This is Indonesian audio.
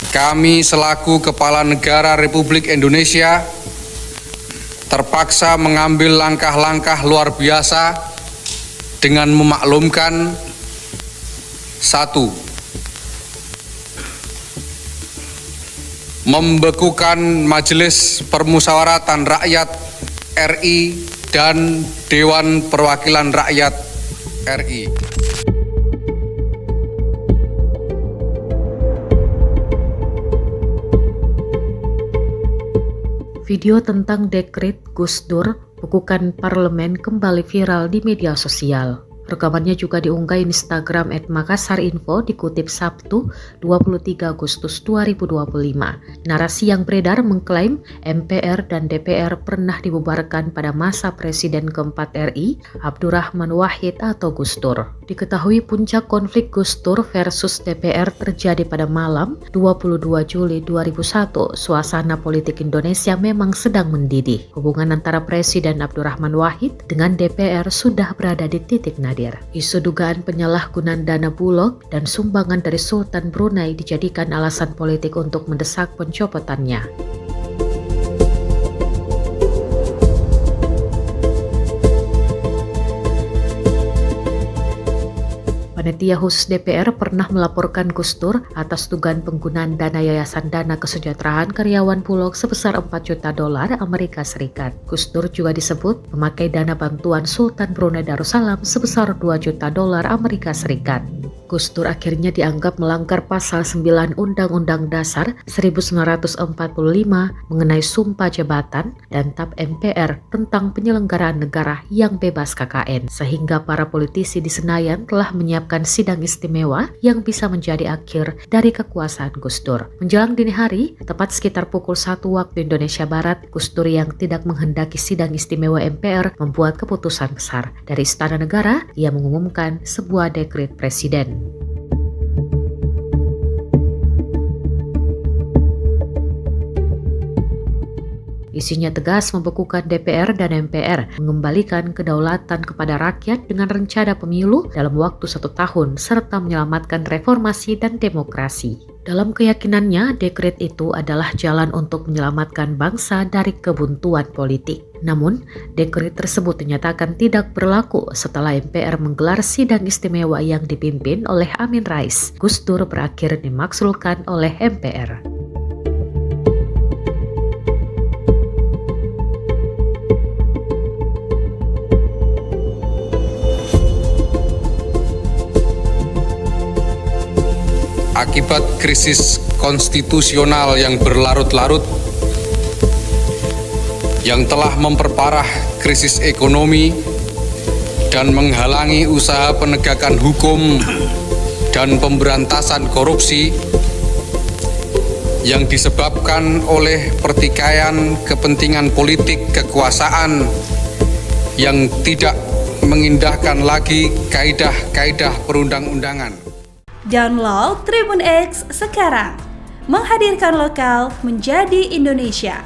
kami selaku Kepala Negara Republik Indonesia terpaksa mengambil langkah-langkah luar biasa dengan memaklumkan: 1. Membekukan Majelis Permusyawaratan Rakyat RI dan Dewan Perwakilan Rakyat RI. Video tentang dekret Gus Dur bekukan parlemen kembali viral di media sosial. Rekamannya juga diunggah Instagram @makassarinfo dikutip Sabtu 23 Agustus 2025. Narasi yang beredar mengklaim MPR dan DPR pernah dibubarkan pada masa Presiden keempat RI, Abdurrahman Wahid atau Gus Dur. Diketahui puncak konflik Gus Dur versus DPR terjadi pada malam 22 Juli 2001. Suasana politik Indonesia memang sedang mendidih. Hubungan antara Presiden Abdurrahman Wahid dengan DPR sudah berada di titik nadir. Isu dugaan penyalahgunaan dana Bulog dan sumbangan dari Sultan Brunei dijadikan alasan politik untuk mendesak pencopotannya. Panitia khusus DPR pernah melaporkan Gus Dur atas dugaan penggunaan dana Yayasan Dana Kesejahteraan Karyawan Bulog sebesar $4 juta Amerika Serikat. Gus Dur juga disebut memakai dana bantuan Sultan Brunei Darussalam sebesar $2 juta Amerika Serikat. Gus Dur akhirnya dianggap melanggar pasal 9 Undang-Undang Dasar 1945 mengenai sumpah jabatan dan TAP MPR tentang penyelenggaraan negara yang bebas KKN, sehingga para politisi di Senayan telah menyiapkan sidang istimewa yang bisa menjadi akhir dari kekuasaan Gus Dur. Menjelang dini hari, tepat sekitar pukul 1 waktu Indonesia Barat, Gus Dur yang tidak menghendaki sidang istimewa MPR membuat keputusan besar. Dari Istana Negara, ia mengumumkan sebuah dekret presiden. Isinya tegas membekukan DPR dan MPR, mengembalikan kedaulatan kepada rakyat dengan rencana pemilu dalam waktu 1 tahun, serta menyelamatkan reformasi dan demokrasi. Dalam keyakinannya, dekret itu adalah jalan untuk menyelamatkan bangsa dari kebuntuan politik. Namun, dekret tersebut dinyatakan tidak berlaku setelah MPR menggelar sidang istimewa yang dipimpin oleh Amin Rais. Gus Dur berakhir dimaksulkan oleh MPR. Akibat krisis konstitusional yang berlarut-larut yang telah memperparah krisis ekonomi dan menghalangi usaha penegakan hukum dan pemberantasan korupsi yang disebabkan oleh pertikaian kepentingan politik kekuasaan yang tidak mengindahkan lagi kaidah-kaidah perundang-undangan. Download Tribun X sekarang, menghadirkan lokal menjadi Indonesia.